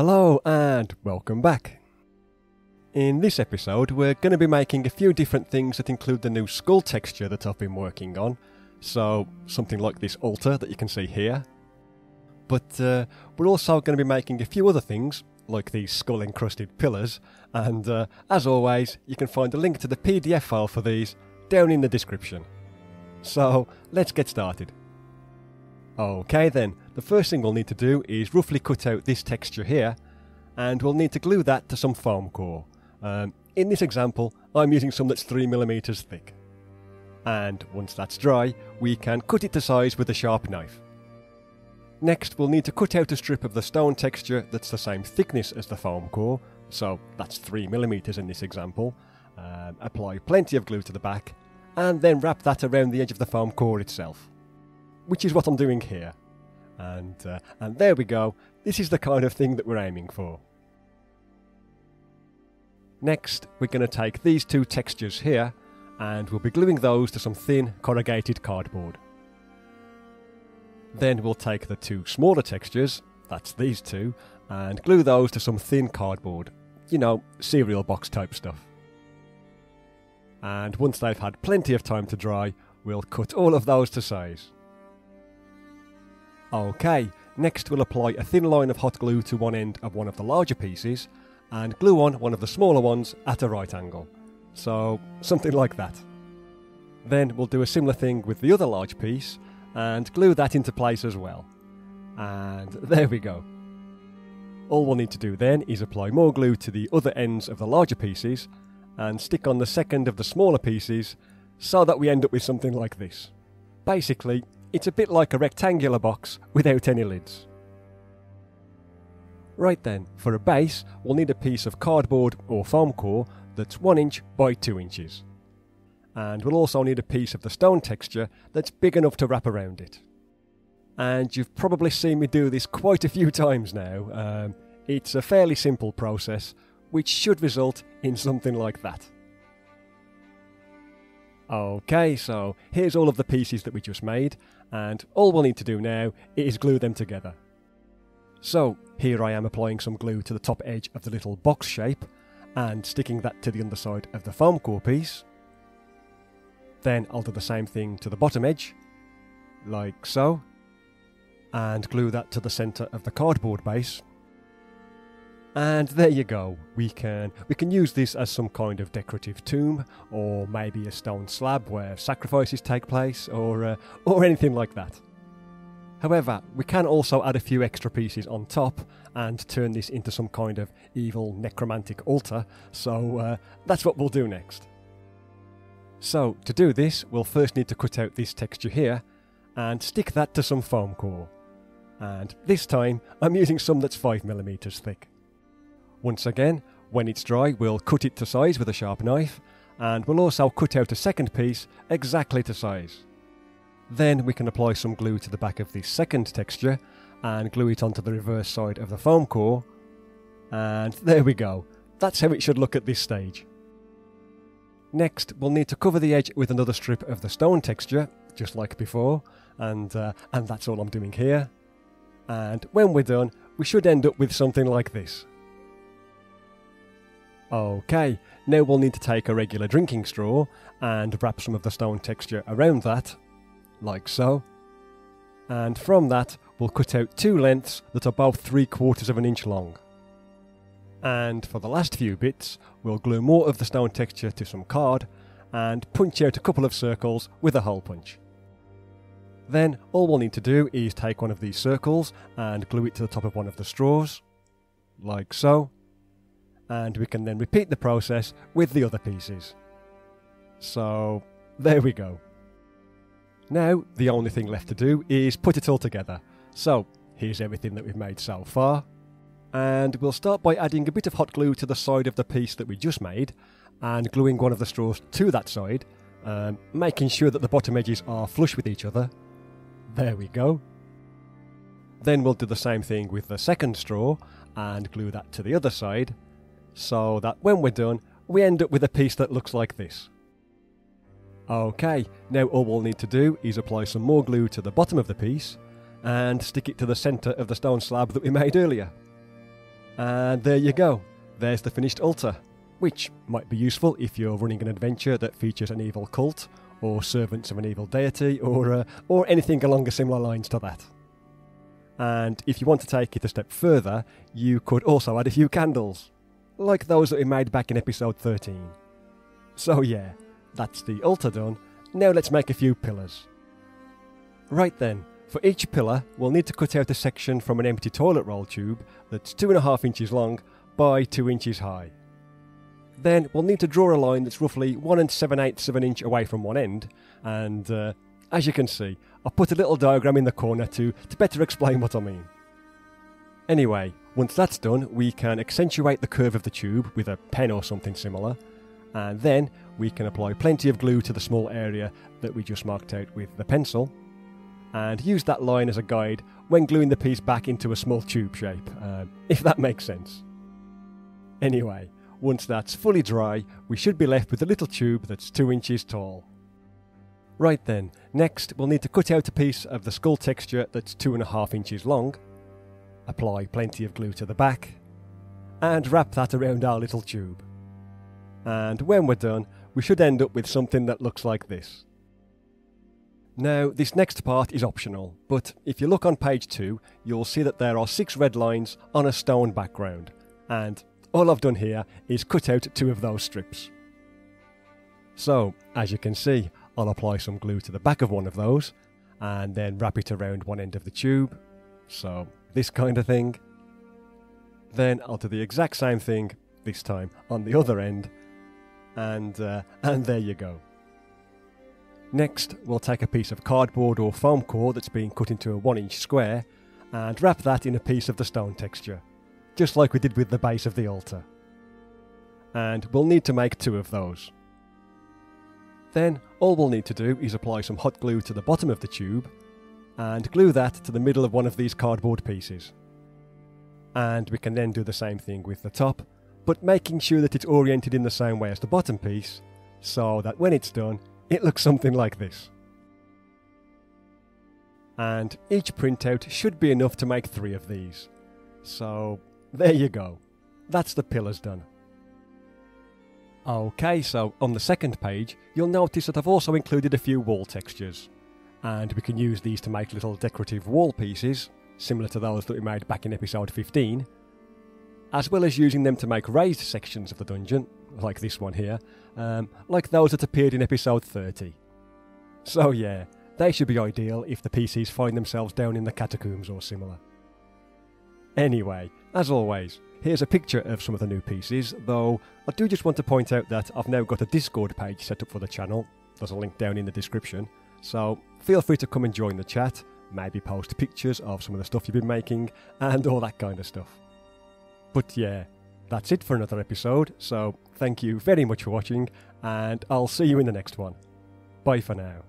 Hello and welcome back. In this episode we're going to be making a few different things that include the new skull texture that I've been working on, so something like this altar that you can see here. But we're also going to be making a few other things, like these skull encrusted pillars, and as always you can find a link to the PDF file for these down in the description. So let's get started. Okay then, the first thing we'll need to do is roughly cut out this texture here, and we'll need to glue that to some foam core. In this example, I'm using some that's 3mm thick. And once that's dry, we can cut it to size with a sharp knife. Next, we'll need to cut out a strip of the stone texture that's the same thickness as the foam core, so that's 3mm in this example. Apply plenty of glue to the back, and then wrap that around the edge of the foam core itself. Which is what I'm doing here. And there we go, this is the kind of thing that we're aiming for. Next, we're going to take these two textures here, and we'll be gluing those to some thin corrugated cardboard. Then we'll take the two smaller textures, that's these two, and glue those to some thin cardboard. You know, cereal box type stuff. And once they've had plenty of time to dry, we'll cut all of those to size. Okay, next we'll apply a thin line of hot glue to one end of one of the larger pieces and glue on one of the smaller ones at a right angle. So, something like that. Then we'll do a similar thing with the other large piece and glue that into place as well. And there we go. All we'll need to do then is apply more glue to the other ends of the larger pieces and stick on the second of the smaller pieces so that we end up with something like this. Basically, it's a bit like a rectangular box without any lids. Right then, for a base, we'll need a piece of cardboard or foam core that's 1 inch by 2 inches. And we'll also need a piece of the stone texture that's big enough to wrap around it. And you've probably seen me do this quite a few times now. It's a fairly simple process, which should result in something like that. Okay, so here's all of the pieces that we just made, and all we'll need to do now is glue them together. So, here I am applying some glue to the top edge of the little box shape, and sticking that to the underside of the foam core piece. Then I'll do the same thing to the bottom edge, like so, and glue that to the centre of the cardboard base. And there you go, we can use this as some kind of decorative tomb, or maybe a stone slab where sacrifices take place, or anything like that. However, we can also add a few extra pieces on top and turn this into some kind of evil necromantic altar, so that's what we'll do next. So, to do this, we'll first need to cut out this texture here, and stick that to some foam core. And this time, I'm using some that's 5mm thick. Once again, when it's dry, we'll cut it to size with a sharp knife, and we'll also cut out a second piece exactly to size. Then we can apply some glue to the back of this second texture, and glue it onto the reverse side of the foam core, and there we go, that's how it should look at this stage. Next, we'll need to cover the edge with another strip of the stone texture, just like before, and that's all I'm doing here. And when we're done, we should end up with something like this. Okay, now we'll need to take a regular drinking straw and wrap some of the stone texture around that, like so. And from that, we'll cut out two lengths that are both 3/4 of an inch long. And for the last few bits, we'll glue more of the stone texture to some card and punch out a couple of circles with a hole punch. Then all we'll need to do is take one of these circles and glue it to the top of one of the straws, like so. And we can then repeat the process with the other pieces. So, there we go. Now, the only thing left to do is put it all together. So, here's everything that we've made so far. And we'll start by adding a bit of hot glue to the side of the piece that we just made, and gluing one of the straws to that side, making sure that the bottom edges are flush with each other. There we go. Then we'll do the same thing with the second straw, and glue that to the other side, so that when we're done, we end up with a piece that looks like this. Okay, now all we'll need to do is apply some more glue to the bottom of the piece, and stick it to the centre of the stone slab that we made earlier. And there you go, there's the finished altar, which might be useful if you're running an adventure that features an evil cult, or servants of an evil deity, or anything along a similar lines to that. And if you want to take it a step further, you could also add a few candles, like those that we made back in episode 13. So yeah, that's the altar done. Now let's make a few pillars. Right then, for each pillar we'll need to cut out a section from an empty toilet roll tube that's 2.5 inches long by 2 inches high. Then we'll need to draw a line that's roughly 1 7/8 of an inch away from one end, and as you can see, I've put a little diagram in the corner to better explain what I mean. Anyway, once that's done, we can accentuate the curve of the tube with a pen or something similar, and then we can apply plenty of glue to the small area that we just marked out with the pencil, and use that line as a guide when gluing the piece back into a small tube shape, if that makes sense. Anyway, once that's fully dry, we should be left with a little tube that's 2 inches tall. Right then, next we'll need to cut out a piece of the skull texture that's 2.5 inches long, apply plenty of glue to the back, and wrap that around our little tube. And when we're done, we should end up with something that looks like this. Now, this next part is optional, but if you look on page 2, you'll see that there are 6 red lines on a stone background, and all I've done here is cut out 2 of those strips. So, as you can see, I'll apply some glue to the back of one of those, and then wrap it around one end of the tube, so this kind of thing. Then I'll do the exact same thing, this time on the other end, and there you go. Next, we'll take a piece of cardboard or foam core that's been cut into a 1-inch square, and wrap that in a piece of the stone texture, just like we did with the base of the altar. And we'll need to make 2 of those. Then all we'll need to do is apply some hot glue to the bottom of the tube and glue that to the middle of one of these cardboard pieces. And we can then do the same thing with the top, but making sure that it's oriented in the same way as the bottom piece, so that when it's done, it looks something like this. And each printout should be enough to make 3 of these. So there you go, that's the pillars done. Okay, so on the second page, you'll notice that I've also included a few wall textures, and we can use these to make little decorative wall pieces, similar to those that we made back in episode 15, as well as using them to make raised sections of the dungeon, like this one here, like those that appeared in episode 30. So yeah, they should be ideal if the PCs find themselves down in the catacombs or similar. Anyway, as always, here's a picture of some of the new pieces, though I do just want to point out that I've now got a Discord page set up for the channel. There's a link down in the description, so feel free to come and join the chat, maybe post pictures of some of the stuff you've been making, and all that kind of stuff. But yeah, that's it for another episode, so thank you very much for watching, and I'll see you in the next one. Bye for now.